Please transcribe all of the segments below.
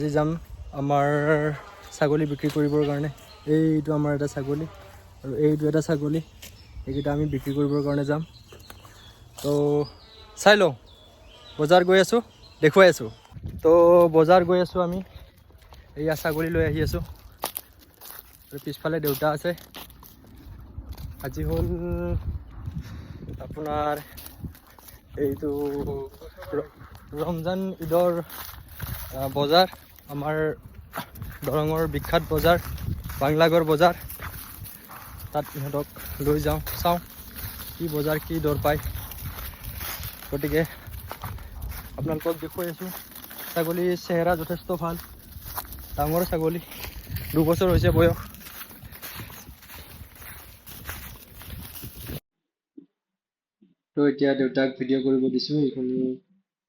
আজি যাম আমাৰ ছাগলী বিক্ৰী কৰিবৰ কাৰণে। এইটো আমাৰ এটা ছাগলী আৰু এইটো এটা ছাগলী, এইকেইটা আমি বিক্ৰী কৰিবৰ কাৰণে যাম। তো চাই লওঁ, বজাৰ গৈ আছোঁ, দেখুৱাই আছোঁ। তো বজাৰ গৈ আছোঁ আমি, এইয়া ছাগলী লৈ আহি আছোঁ আৰু পিছফালে দেউতা আছে। আজি হ'ল আপোনাৰ এইটো ৰমজান ঈদৰ বজাৰ, আমাৰ দৰঙৰ বিখ্যাত বজাৰ বাংলাগড় বজাৰ। তাত ইহঁতক লৈ যাওঁ, চাওঁ কি বজাৰ কি দৰ পায়। গতিকে আপোনালোকক দেখুৱাই আছোঁ। ছাগলীৰ চেহেৰা যথেষ্ট ভাল, ডাঙৰ ছাগলী, 2 বছৰ হৈছে বয়স। তো এতিয়া দেউতাক ভিডিঅ' কৰিব দিছোঁ, এইখিনি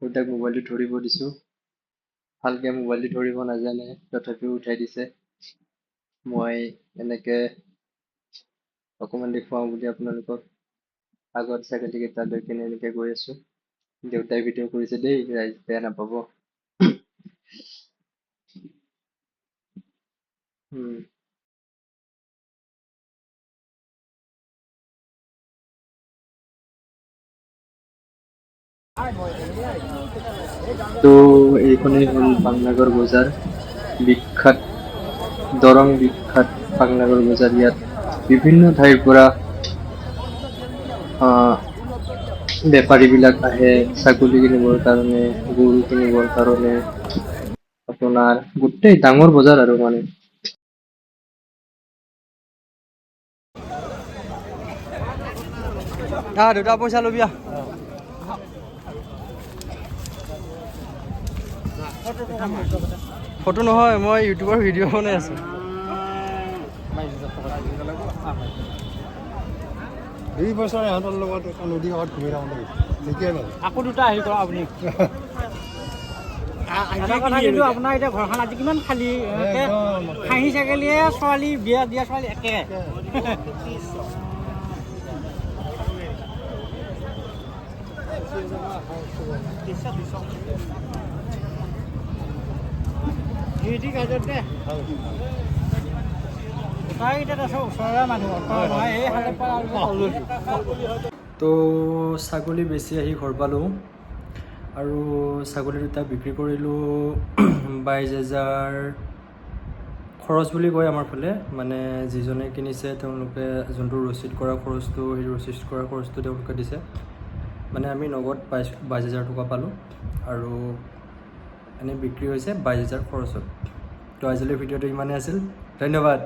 দেউতাক মোবাইলটো ধৰিব দিছোঁ। ভালকৈ মোবাইলটো ধৰিব নাজানে, তথাপিও উঠাই দিছে। মই এনেকৈ অকণমান দেখুৱাওঁ বুলি আপোনালোকক আগত ছাগলীকেইটা লৈ কিনে এনেকৈ গৈ আছোঁ। দেউতাই ভিডিঅ' কৰিছে দেই, ৰাইজ বেয়া নাপাব। তো এইখনেই হ'ল পাংনাগড় বজাৰ, বিখ্যাত দৰং বিখ্যাত পাংনাগড় বজাৰ। ইয়াত বিভিন্ন ঠাইৰ পৰা বেপাৰীবিলাক আহে ছাগলী কিনিবৰ কাৰণে, গৰু কিনিবৰ কাৰণে। আপোনাৰ গোটেই ডাঙৰ বজাৰ আৰু মানে। দেউতা পইচা ল'বি। ফটো নহয়, মই ইউটিউবৰ ভিডিঅ' বনাই আছোঁ। 2 বছৰ ইহঁতৰ লগত নদী কাষত ঘূৰি থাকোঁ দেই, ঠিকেই নাই। আকৌ দুটা হেৰি কৰক আপুনি। এটা কথা কিন্তু আপোনাৰ এতিয়া ঘৰখন আজি কিমান খালী, খাহী ছাগলীয়ে ছোৱালী বিয়া দিয়া ছোৱালী একে। তো ছাগলী বেছি আহি ঘৰ পালোঁ আৰু ছাগলী দুটা বিক্ৰী কৰিলোঁ 22,000 খৰচ বুলি কয় আমাৰ ফালে। মানে যিজনে কিনিছে তেওঁলোকে যোনটো ৰচিদ কৰা খৰচটো, সেই ৰচিদ কৰা খৰচটো তেওঁলোকে দিছে। মানে আমি নগদ 22,000 টকা পালোঁ আৰু এনেই বিক্ৰী হৈছে 22,000 খৰচত। তো আজিলৈ ভিডিঅ'টো ইমানেই আছিল, ধন্যবাদ।